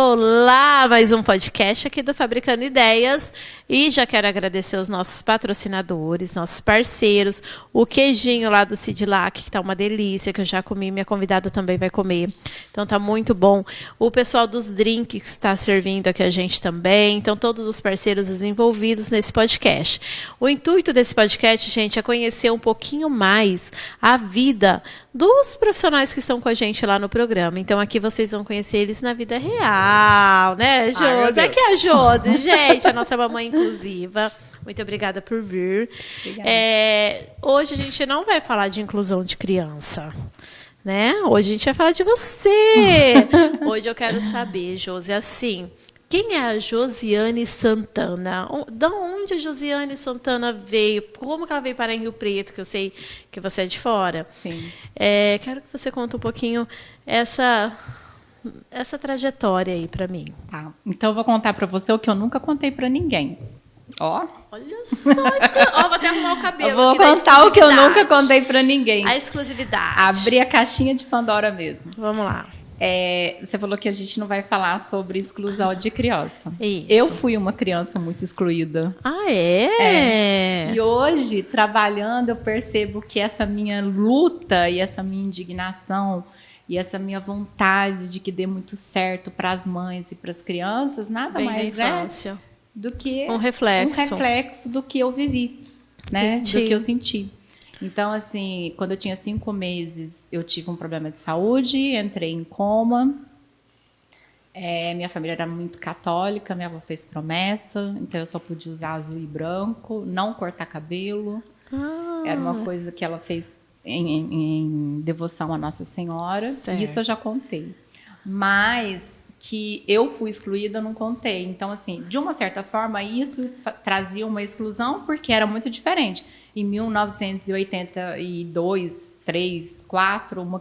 Olá, mais um podcast aqui do Fabricando Ideias e já quero agradecer os nossos patrocinadores, nossos parceiros, o queijinho lá do Cidlac, que tá uma delícia, que eu já comi, minha convidada também vai comer, então tá muito bom. O pessoal dos drinks que está servindo aqui a gente também, então todos os parceiros os envolvidos nesse podcast. O intuito desse podcast, gente, é conhecer um pouquinho mais a vida dos profissionais que estão com a gente lá no programa, então aqui vocês vão conhecer eles na vida real, né, Josi? Aqui é a Josi, gente, a nossa mamãe inclusiva. Muito obrigada por vir. Hoje a gente não vai falar de inclusão de criança, né? Hoje a gente vai falar de você. Hoje eu quero saber, Josi, assim, quem é a Josiane Santana? Da onde a Josiane Santana veio? Como que ela veio parar em Rio Preto, que eu sei que você é de fora? Sim. Quero que você conte um pouquinho essa trajetória aí para mim. Tá. Então eu vou contar para você o que eu nunca contei para ninguém. Ó. Olha só, vou até arrumar o cabelo. Eu vou contar o que eu nunca contei para ninguém. A exclusividade. Abrir a caixinha de Pandora mesmo. Vamos lá. Você falou que a gente não vai falar sobre exclusão de criança. Isso. Eu fui uma criança muito excluída. Ah, é? E hoje, trabalhando, eu percebo que essa minha luta e essa minha indignação e essa minha vontade de que dê muito certo para as mães e para as crianças, nada mais é do que um reflexo do que eu vivi, né? Entendi. Do que eu senti. Então, assim, quando eu tinha 5 meses, eu tive um problema de saúde, entrei em coma. Minha família era muito católica, minha avó fez promessa, então eu só podia usar azul e branco, não cortar cabelo. Era uma coisa que ela fez em devoção à Nossa Senhora. Certo. E isso eu já contei. Mas que eu fui excluída, eu não contei. Então, assim, de uma certa forma, isso trazia uma exclusão, porque era muito diferente. Em 1982, 3, 4, uma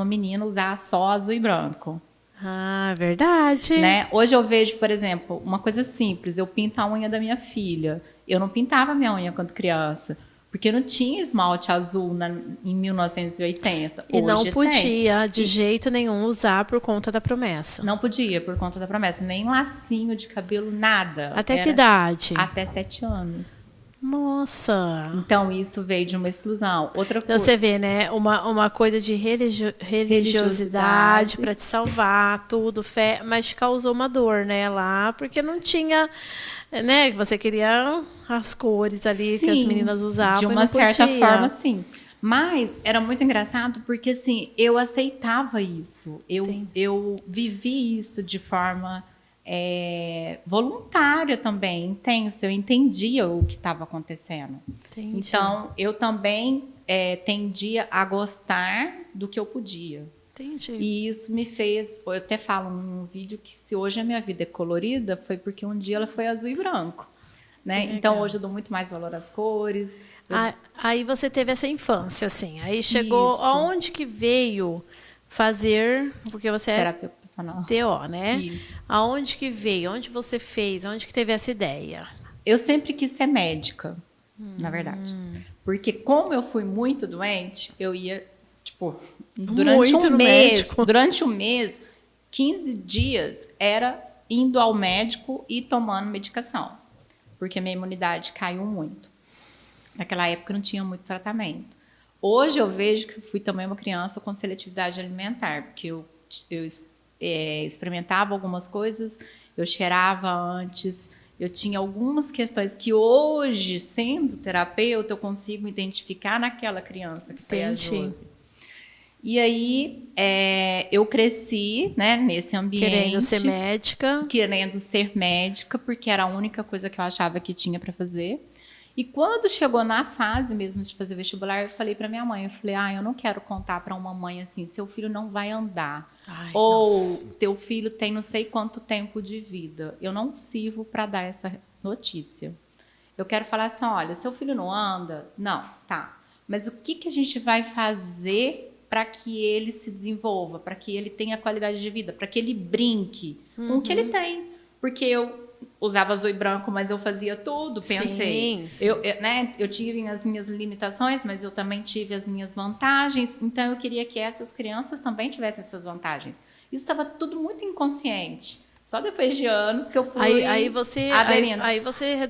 menina usar só azul e branco. Ah, verdade. Né? Hoje eu vejo, por exemplo, uma coisa simples. Eu pinto a unha da minha filha. Eu não pintava minha unha quando criança, porque não tinha esmalte azul em 1980. E hoje não podia, tem. de jeito nenhum, usar por conta da promessa. Não podia, por conta da promessa. Nem lacinho de cabelo, nada. Até que idade? Até 7 anos. Nossa. Então, isso veio de uma exclusão. Outra Então, você vê, né? Uma coisa de religiosidade para te salvar, tudo, fé, mas causou uma dor, né? Lá, porque não tinha, né? Você queria as cores ali. Sim, que as meninas usavam. De uma certa forma, sim. Mas era muito engraçado porque, assim, eu aceitava isso. Eu vivi isso de forma voluntária também, intensa. Eu entendia o que estava acontecendo. Entendi. Então, eu também tendia a gostar do que eu podia. Entendi. E isso me fez... Eu até falo num vídeo que se hoje a minha vida é colorida, foi porque um dia ela foi azul e branco. Né? Então, hoje eu dou muito mais valor às cores. Aí você teve essa infância, assim. Aí chegou... Isso. Aonde que veio... fazer, porque você terapia ocupacional. TO, né? Isso. Aonde que veio? Onde você fez? Onde que teve essa ideia? Eu sempre quis ser médica, na verdade. Porque como eu fui muito doente, eu ia, tipo, durante um mês, 15 dias, era indo ao médico e tomando medicação. Porque minha imunidade caiu muito. Naquela época não tinha muito tratamento. Hoje eu vejo que fui também uma criança com seletividade alimentar, porque eu experimentava algumas coisas, eu cheirava antes, eu tinha algumas questões que hoje, sendo terapeuta, eu consigo identificar naquela criança que foi a Josi. E aí eu cresci, né, nesse ambiente. Querendo ser médica, porque era a única coisa que eu achava que tinha para fazer. E quando chegou na fase mesmo de fazer vestibular, eu falei para minha mãe, eu não quero contar para uma mãe assim, seu filho não vai andar. Nossa. Teu filho tem não sei quanto tempo de vida. Eu não sirvo para dar essa notícia. Eu quero falar assim, olha, seu filho não anda? Não, tá. Mas o que a gente vai fazer para que ele se desenvolva, para que ele tenha qualidade de vida, para que ele brinque com o que ele tem? Porque eu usava azul e branco, mas eu fazia tudo, pensei. Sim. Eu tive as minhas limitações, mas eu também tive as minhas vantagens. Então, eu queria que essas crianças também tivessem essas vantagens. Isso estava tudo muito inconsciente. Só depois de anos que eu fui Aí você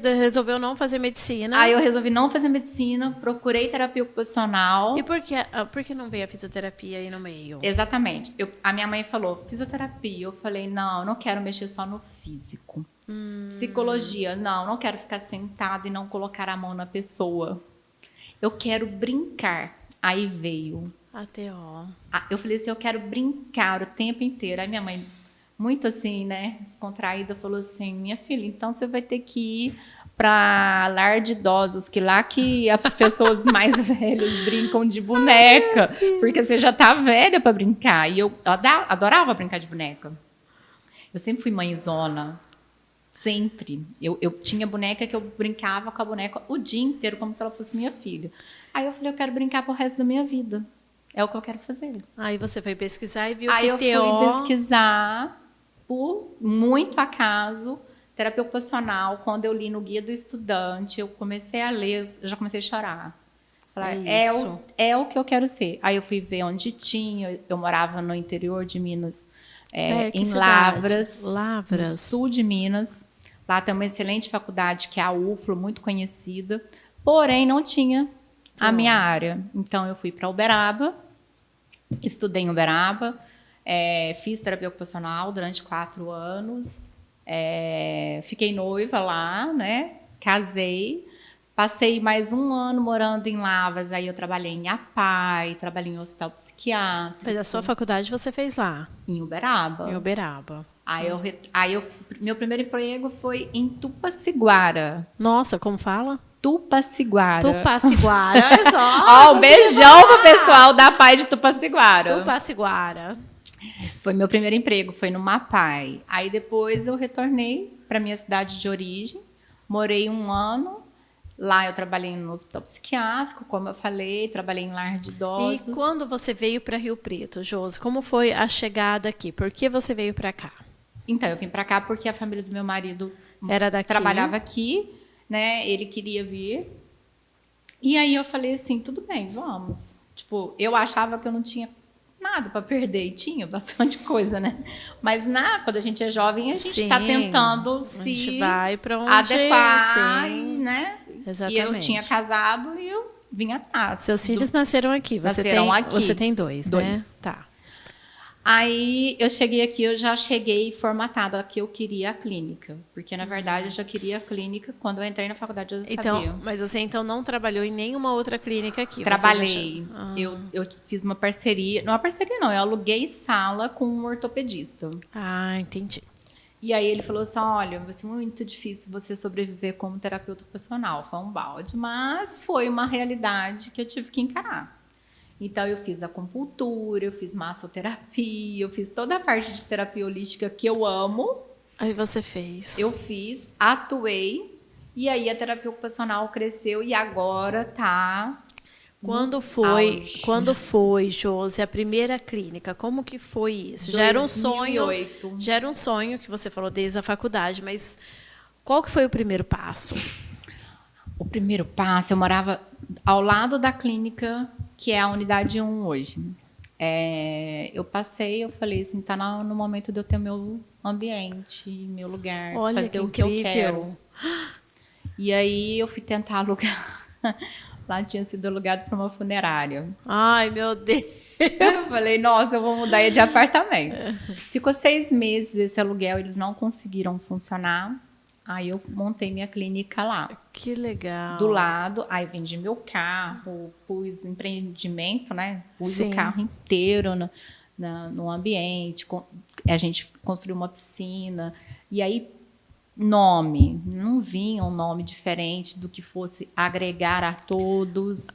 resolveu não fazer medicina. Aí eu resolvi não fazer medicina, procurei terapia ocupacional. E por que não veio a fisioterapia aí no meio? Exatamente. A minha mãe falou, fisioterapia. Eu falei, não quero mexer só no físico. Psicologia, não quero ficar sentada e não colocar a mão na pessoa. Eu quero brincar. Aí veio a TO. Eu falei assim, eu quero brincar o tempo inteiro. Aí minha mãe, muito assim, né, descontraída, falou assim, minha filha, então você vai ter que ir para lar de idosos, que lá que as pessoas mais velhas brincam de boneca, porque você já tá velha para brincar. E eu adorava brincar de boneca. Eu sempre fui mãezona. Sempre. Eu tinha boneca que eu brincava com a boneca o dia inteiro, como se ela fosse minha filha. Aí eu falei, eu quero brincar pro resto da minha vida. É o que eu quero fazer. Aí você foi pesquisar e viu Aí que eu fui pesquisar, por muito acaso, terapia ocupacional. Quando eu li no Guia do Estudante, eu comecei a ler, eu já comecei a chorar. Falei, é o que eu quero ser. Aí eu fui ver onde tinha. Eu morava no interior de Minas, em Lavras, no sul de Minas. Lá tem uma excelente faculdade, que é a UFLA, muito conhecida. Porém, não tinha a minha área. Então, eu fui para Uberaba, estudei em Uberaba, fiz terapia ocupacional durante 4 anos, fiquei noiva lá, né? Casei, passei mais 1 ano morando em Lavras, aí eu trabalhei em APAI, trabalhei em hospital psiquiátrico. Mas a sua faculdade você fez lá? Em Uberaba. Em Uberaba. Meu primeiro emprego foi em Tupaciguara. Nossa, como fala? Tupaciguara. Tupaciguara, é só. Um beijão pro pessoal da APAI de Tupaciguara. Tupaciguara. Foi meu primeiro emprego, foi no APAI. Aí depois eu retornei para minha cidade de origem, morei 1 ano. Lá eu trabalhei no hospital psiquiátrico, como eu falei, trabalhei em lar de idosos. E quando você veio para Rio Preto, Josi, como foi a chegada aqui? Por que você veio para cá? Então, eu vim para cá porque a família do meu marido trabalhava aqui, né? Ele queria vir. E aí eu falei assim, tudo bem, vamos. Tipo, eu achava que eu não tinha nada para perder, e tinha bastante coisa, né? Mas quando a gente é jovem, a gente está tentando se adequar, né? Exatamente. E eu tinha casado e eu vim atrás. Seus filhos nasceram aqui. Você tem 2, né? Tá. Aí eu cheguei aqui, eu já cheguei formatada que eu queria a clínica. Porque, na verdade, eu já queria a clínica. Quando eu entrei na faculdade, eu sabia. Mas você, então, não trabalhou em nenhuma outra clínica aqui? Trabalhei. Eu fiz uma parceria. Não é uma parceria, não. Eu aluguei sala com um ortopedista. Ah, entendi. E aí ele falou assim, olha, vai ser muito difícil você sobreviver como terapeuta ocupacional. Foi um balde. Mas foi uma realidade que eu tive que encarar. Então, eu fiz acupuntura, eu fiz massoterapia, eu fiz toda a parte de terapia holística que eu amo. Aí você fez. Eu fiz, atuei, e aí a terapia ocupacional cresceu e agora tá... Quando foi, Josi, a primeira clínica? Como que foi isso? 2008. Já era um sonho que você falou desde a faculdade, mas qual que foi o primeiro passo? O primeiro passo, eu morava ao lado da clínica, que é a unidade 1 hoje. Eu falei assim, tá no momento de eu ter meu ambiente, meu lugar, olha, fazer o que eu quero. E aí eu fui tentar alugar. Lá tinha sido alugado para uma funerária. Ai, meu Deus! Eu falei, nossa, eu vou mudar de apartamento. Ficou 6 meses esse aluguel, eles não conseguiram funcionar. Aí eu montei minha clínica lá. Que legal. Do lado, aí vendi meu carro, pus empreendimento, né? Pus o carro inteiro no ambiente. A gente construiu uma piscina. E aí, nome. Não vinha um nome diferente do que fosse agregar a todos,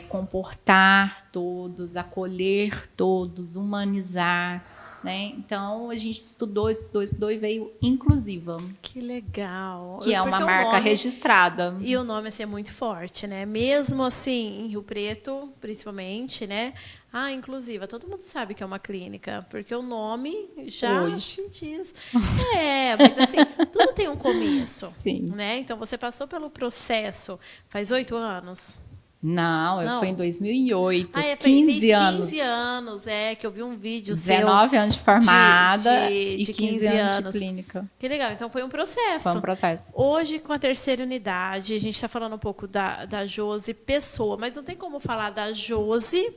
comportar todos, acolher todos, humanizar. né? Então, a gente estudou e veio inclusiva. Que legal. Que é uma marca registrada. E o nome, assim, é muito forte, né? Mesmo, assim, em Rio Preto, principalmente, né? Inclusiva. Todo mundo sabe que é uma clínica, porque o nome já se diz. Mas, assim, tudo tem um começo. Sim. Né? Então, você passou pelo processo faz 8 anos? Não, foi em 2008, 15 fez anos. 15 anos, que eu vi um vídeo 19 anos de formada de e 15 anos de clínica. Que legal, então foi um processo. Foi um processo. Hoje, com a terceira unidade, a gente está falando um pouco da Josi pessoa, mas não tem como falar da Josi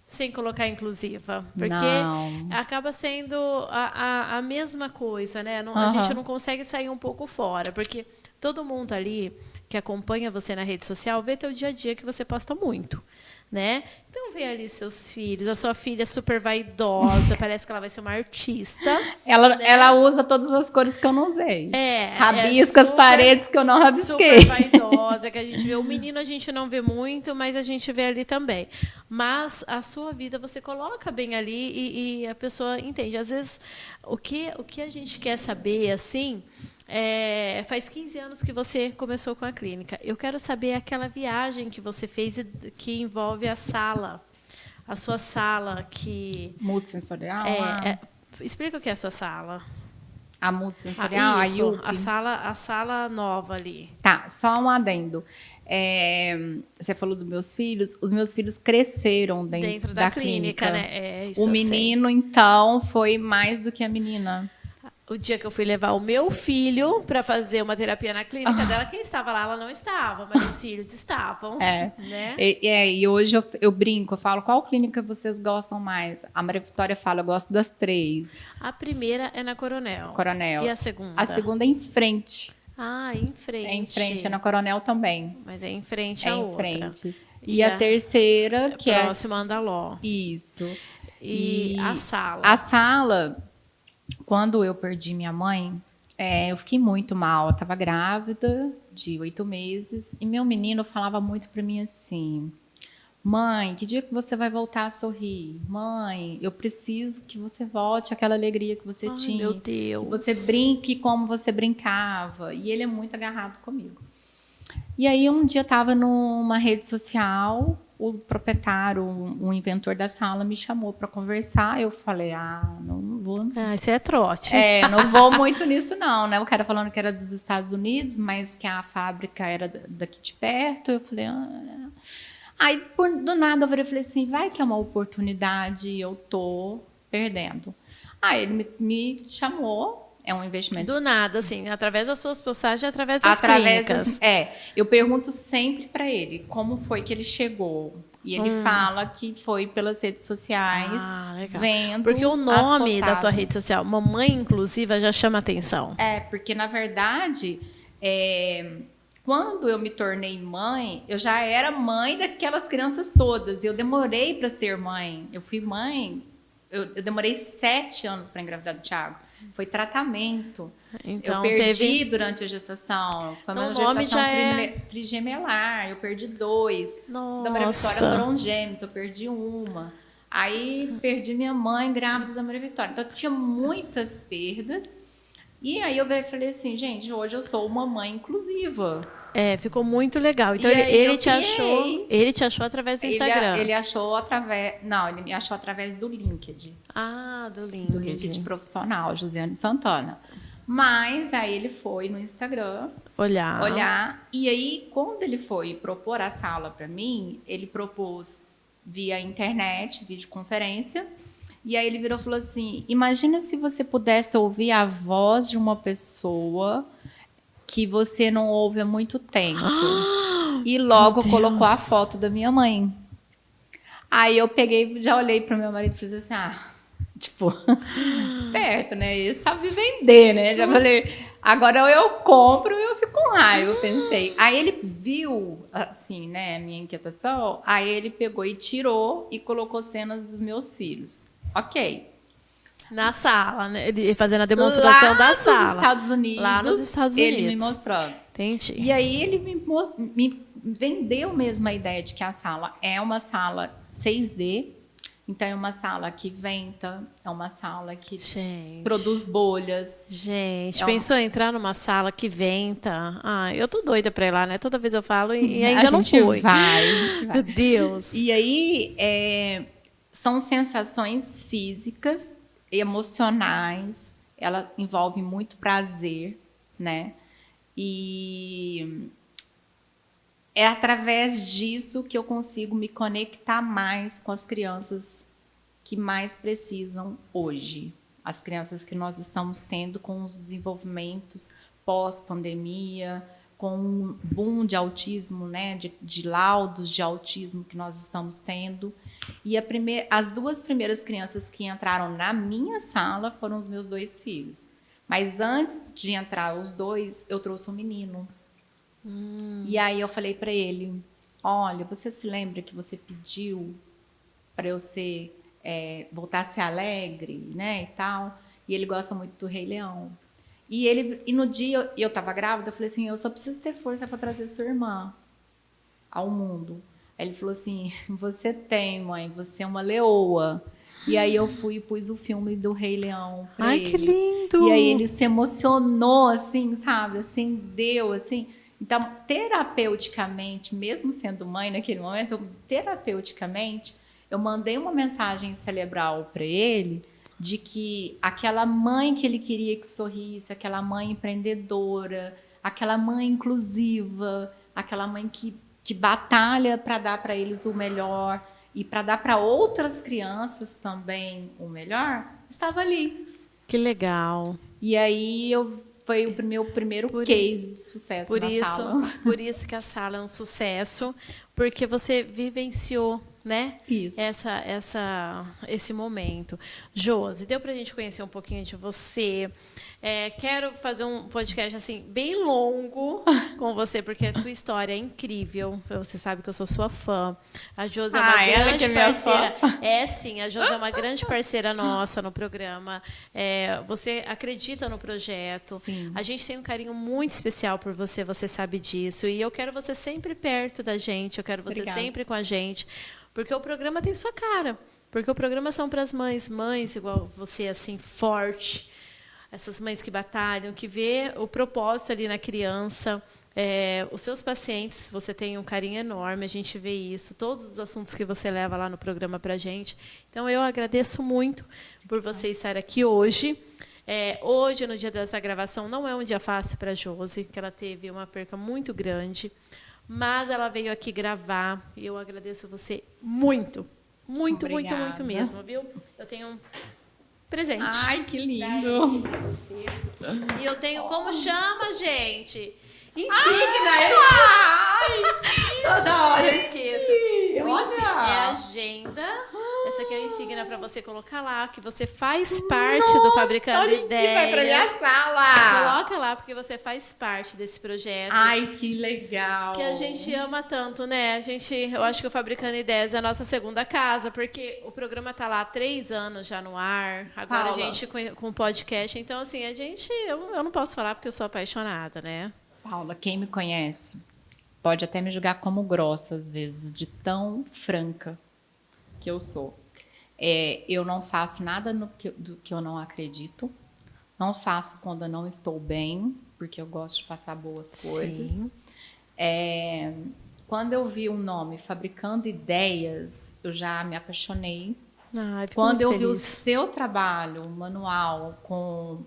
sem colocar inclusiva, porque acaba sendo a mesma coisa, né? A gente não consegue sair um pouco fora, porque todo mundo ali que acompanha você na rede social, vê teu dia a dia que você posta muito, né? Então vê ali seus filhos, a sua filha é super vaidosa, parece que ela vai ser uma artista. Ela usa todas as cores que eu não usei. Rabisca as paredes que eu não rabisquei. Super vaidosa, que a gente vê. O menino a gente não vê muito, mas a gente vê ali também. Mas a sua vida você coloca bem ali e a pessoa entende. Às vezes, o que a gente quer saber, assim... faz 15 anos que você começou com a clínica. Eu quero saber aquela viagem que você fez que envolve a sala. A sua sala que... Multissensorial? Explica o que é a sua sala. A multissensorial? A sala nova ali. Tá, só um adendo. Você falou dos meus filhos. Os meus filhos cresceram dentro da clínica. Né? O menino, então, foi mais do que a menina. O dia que eu fui levar o meu filho para fazer uma terapia na clínica dela, quem estava lá, ela não estava, mas os filhos estavam. Né? E hoje eu brinco, eu falo, qual clínica vocês gostam mais? A Maria Vitória fala, eu gosto das 3. A primeira é na Coronel. Coronel. E a segunda? A segunda é em frente. Em frente. É em frente, é na Coronel também. Mas é em frente a outra. É em frente. E a terceira, que é... Próxima a Andaló. Isso. E a sala? A sala... Quando eu perdi minha mãe, eu fiquei muito mal. Eu estava grávida de 8 meses e meu menino falava muito para mim assim: mãe, que dia que você vai voltar a sorrir? Mãe, eu preciso que você volte àquela alegria que você tinha. Meu Deus. Que você brinque como você brincava. E ele é muito agarrado comigo. E aí um dia eu estava numa rede social, o proprietário, um inventor da sala, me chamou para conversar. Eu falei, não vou. Isso é trote. Não vou muito nisso, não, né? O cara falando que era dos Estados Unidos, mas que a fábrica era daqui de perto. Eu falei, Aí, do nada, eu falei assim, vai que é uma oportunidade e eu tô perdendo. Aí ele me chamou. É um investimento. Do nada, assim, através das suas postagens, através das clínicas. Eu pergunto sempre para ele como foi que ele chegou. E ele fala que foi pelas redes sociais, legal. Vendo. Porque o nome da tua rede social, Mamãe Inclusiva, já chama atenção. Porque, na verdade, quando eu me tornei mãe, eu já era mãe daquelas crianças todas. Eu demorei para ser mãe. Eu fui mãe, eu demorei 7 anos para engravidar do Thiago. Foi tratamento. Então, eu perdi durante a gestação. Foi uma gestação trigemelar. Eu perdi 2. Nossa. Da Maria Vitória foram gêmeos. Eu perdi uma. Aí perdi minha mãe grávida da Maria Vitória. Então, eu tinha muitas perdas. E aí eu falei assim, gente, hoje eu sou uma mãe inclusiva. Ficou muito legal. Então ele te achou através do Instagram. Ele achou através. Não, ele me achou através do LinkedIn. Do LinkedIn. Do LinkedIn profissional, Josiane Santana. Mas aí ele foi no Instagram olhar. E aí, quando ele foi propor a sala para mim, ele propôs via internet, videoconferência. E aí ele virou e falou assim: imagina se você pudesse ouvir a voz de uma pessoa que você não ouve há muito tempo. E logo colocou a foto da minha mãe. Aí eu peguei, já olhei para o meu marido e fiz assim, esperto, né? Ele sabe vender, né? Já falei, agora eu compro e eu fico com raiva, eu pensei. Aí ele viu, assim, né, a minha inquietação, aí ele pegou e tirou e colocou cenas dos meus filhos. Ok. Na sala, né? Ele fazendo a demonstração da sala. Lá nos Estados Unidos. Ele me mostrando. Entendi. E aí ele me vendeu mesmo a ideia de que a sala é uma sala 6D, Então, é uma sala que venta, é uma sala que Gente. produz bolhas. Gente, pensou em entrar numa sala que venta? Ah, eu tô doida pra ir lá, né? Toda vez eu falo e A ainda não gente fui. vai, a gente vai. Meu Deus. E aí, são sensações físicas, emocionais, ela envolve muito prazer, né? E é através disso que eu consigo me conectar mais com as crianças que mais precisam hoje. As crianças que nós estamos tendo com os desenvolvimentos pós-pandemia, com um boom de autismo, né, de laudos de autismo que nós estamos tendo. E as 2 primeiras crianças que entraram na minha sala foram os meus 2 filhos. Mas antes de entrar os 2, eu trouxe um menino. E aí eu falei para ele, olha, você se lembra que você pediu para eu voltar a ser alegre, né, e tal? E ele gosta muito do Rei Leão. E no dia eu estava grávida, eu falei assim, eu só preciso ter força para trazer sua irmã ao mundo. Aí ele falou assim, você tem, mãe, você é uma leoa. E aí eu fui e pus o filme do Rei Leão para ele. Ai, que lindo! E aí ele se emocionou, assim, sabe? Acendeu, assim. Então, terapeuticamente, mesmo sendo mãe naquele momento, terapeuticamente, eu mandei uma mensagem cerebral para ele de que aquela mãe que ele queria que sorrisse, aquela mãe empreendedora, aquela mãe inclusiva, aquela mãe que batalha para dar para eles o melhor e para dar para outras crianças também o melhor, estava ali. Que legal. E aí foi o meu primeiro case de sucesso na sala. Por isso que a sala é um sucesso, porque você vivenciou, né? Isso. Esse momento. Josi, deu para a gente conhecer um pouquinho de você. Quero fazer um podcast assim bem longo com você, porque a tua história é incrível. Você sabe que eu sou sua fã. A Josi é uma grande parceira. Sim, a Josi é uma grande parceira nossa no programa. Você acredita no projeto. Sim. A gente tem um carinho muito especial por você, você sabe disso. E eu quero você sempre perto da gente, eu quero você Obrigada. sempre com a gente. Porque o programa tem sua cara. Porque o programa são para as mães igual você, assim, forte. Essas mães que batalham, que vê o propósito ali na criança. Os seus pacientes, você tem um carinho enorme, a gente vê isso. Todos os assuntos que você leva lá no programa para a gente. Então, eu agradeço muito por você estar aqui hoje. Hoje, no dia dessa gravação, não é um dia fácil para a Josi, que ela teve uma perca muito grande. Mas ela veio aqui gravar e eu agradeço você muito. Muito, Obrigada. muito, muito mesmo, viu? Eu tenho um presente. Ai, que lindo! E eu tenho, como chama, gente? Insígnia. Toda hora eu esqueço. É a agenda. Essa aqui é a insígnia para você colocar lá, que você faz parte do Fabricando Ideias. Vai pra minha sala! Coloca lá, porque você faz parte desse projeto. Ai, que legal! Que a gente ama tanto, né? Eu acho que o Fabricando Ideias é a nossa segunda casa, porque o programa está lá há 3 anos já no ar. Agora Paula. a gente com o podcast. Então, assim, eu não posso falar porque eu sou apaixonada, né? Paula, quem me conhece pode até me julgar como grossa, às vezes, de tão franca que eu sou. Eu não faço nada do que eu não acredito. Não faço quando eu não estou bem, porque eu gosto de passar boas coisas. Sim. Quando eu vi o nome Fabricando Ideias, eu já me apaixonei. Fico Quando muito eu vi o feliz. seu trabalho, manual, com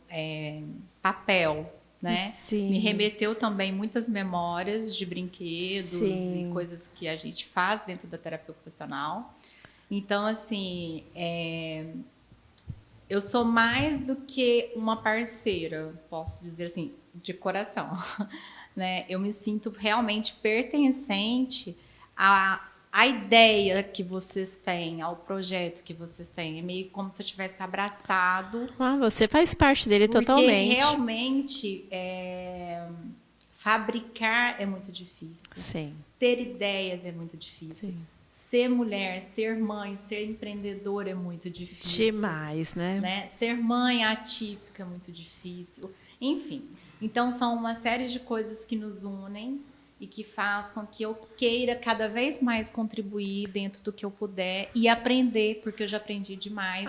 papel, né? Sim. Me remeteu também muitas memórias de brinquedos Sim. e coisas que a gente faz dentro da terapia ocupacional. Então, assim, eu sou mais do que uma parceira, posso dizer assim, de coração. Né? Eu me sinto realmente pertencente à ideia que vocês têm, ao projeto que vocês têm. É meio como se eu tivesse abraçado. Você faz parte dele Porque totalmente. realmente fabricar é muito difícil. Sim. Ter ideias é muito difícil. Sim. Ser mulher, ser mãe, ser empreendedora é muito difícil. Demais, né? Ser mãe atípica é muito difícil. Enfim, então são uma série de coisas que nos unem e que faz com que eu queira cada vez mais contribuir dentro do que eu puder e aprender, porque eu já aprendi demais.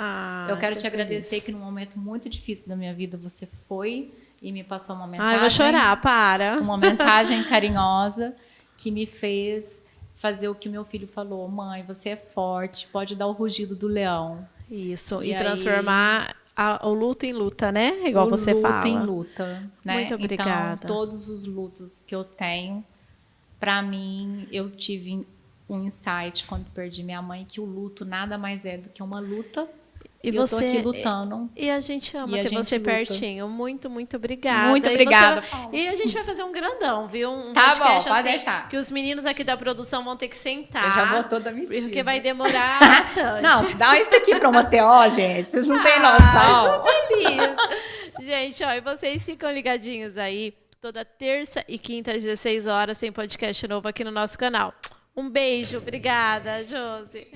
Eu quero te agradecer que num momento muito difícil da minha vida você foi e me passou uma mensagem. Eu vou chorar, para. Uma mensagem carinhosa que me fez fazer o que meu filho falou: mãe, você é forte, pode dar o rugido do leão. Isso, e transformar o luto em luta, né? Igual você fala. O luto em luta, né? Muito obrigada. Então, todos os lutos que eu tenho, para mim, eu tive um insight quando perdi minha mãe, que o luto nada mais é do que uma luta. E você, eu tô aqui lutando. E a gente ama ter você luta pertinho. Muito, muito obrigada. Muito obrigada, E a gente vai fazer um grandão, viu? Um tá podcast bom, pode assim, deixar. Que os meninos aqui da produção vão ter que sentar. Eu já vou toda mentira. Porque vai demorar bastante. Não, dá isso aqui pra uma TO, gente. Vocês não têm noção. Tô feliz. Gente, ó, e vocês ficam ligadinhos aí. Toda terça e quinta às 16 horas tem podcast novo aqui no nosso canal. Um beijo. Obrigada, Josi.